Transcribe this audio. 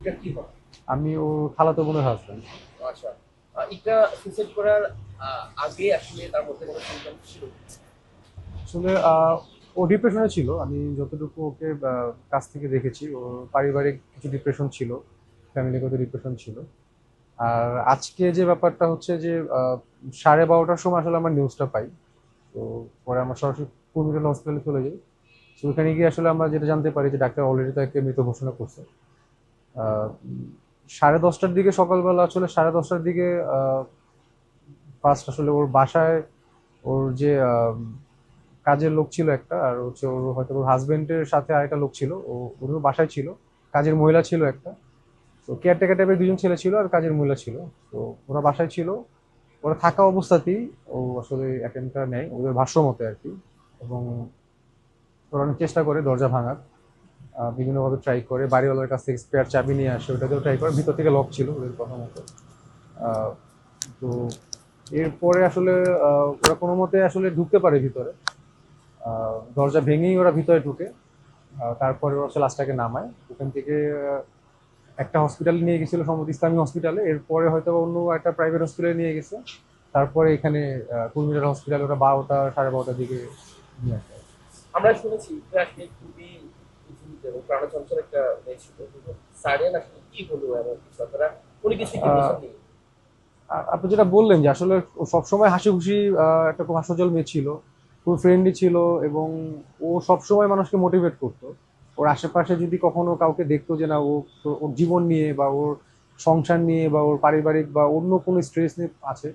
এটা কি হয়? আমি ওর খালাতো বোনের হাজবেন্ড। আচ্ছা। এটা সুইসাইড করার আগে আসলে তার মধ্যে কোনো সিমটম ছিল? আসলে ও ডিপ্রেশনে ছিল, আমি যতটুকু ওকে কাছ থেকে দেখেছি ওর পারিবারিক কিছু ডিপ্রেশন ছিল, ফ্যামিলিগত ডিপ্রেশন ছিল। আর আজকে যে ব্যাপারটা হচ্ছে যে 12:30টার সময় আসলে আমরা নিউজটা পাই। তো পরে আমরা সরাসরি কুমিল্লা হসপিটালে চলে যাই। তো ওখানে গিয়ে আসলে আমরা যেটা জানতে পারি যে ডাক্তার অলরেডি তাকে মৃত ঘোষণা করছে। 10:30টার দিকে, সকালবেলা আসলে 10:30টার দিকে ফার্স্ট আসলে ওর বাসায় ওর যে কাজের লোক ছিল একটা, আর হচ্ছে ওর হয়তো ওর হাজবেন্ডের সাথে আরেকটা লোক ছিল, ওরও বাসায় ছিল, কাজের মহিলা ছিল একটা। তো কেয়ারটেকার টাইপের দুজন ছেলে ছিল আর কাজের মহিলা ছিল। তো ওরা বাসায় ছিল, ওরা থাকা অবস্থাতেই ও আসলে অ্যাটেম্পটা নেয় ওদের ভাষ্য মতে আর কি। এবং ওরা অনেক চেষ্টা করে দরজা ভাঙার, বিভিন্নভাবে ট্রাই করে, বাড়িওয়ালার কাছ থেকে স্পেয়ার চাবি নিয়ে আসে, ওটাতেও ট্রাই করে, ভিতর থেকে লক ছিল ওদের কথা মতো। আহ, তো এরপরে আসলে ওরা কোনো মতে আসলে ঢুকতে পারে ভিতরে, দরজা ভেঙেই ওরা ভিতরে ঢুকে। তারপরে ওরা হচ্ছে লাশটাকে নামায় ওখান থেকে। একটা হসপিটালে নিয়ে গেছিল, সম্ভবত ইসলামী হসপিটালে, এরপরে হয়তো অন্য একটা প্রাইভেট হসপিটালে নিয়ে গেছে। তারপরে এখানে কুর্মিনার হসপিটালে ওরা 12টা 12:30টার দিকে নিয়ে আসে। আমরা শুনেছি এটা আসলে খুবই পৃথিবীতে এবং প্রাণচঞ্চল একটা মেয়ে ছিল, কিন্তু সাডেন আসলে কি হলো এমন কিছু আপনারা কোনো কিছু কি আহ, বোঝেননি? আপনি যেটা বললেন যে আসলে ও সবসময় হাসি খুশি, একটা খুব হাস্যজ্জ্বল মেয়ে ছিল, খুব ফ্রেন্ডলি ছিল, এবং ও সবসময় মানুষকে মোটিভেট করতো। ওর আশেপাশে যদি কখনো কাউকে দেখতো যে না ও ওর জীবন নিয়ে বা ওর সংসার নিয়ে বা ওর পারিবারিক বা অন্য কোনো স্ট্রেস নিয়ে আছে,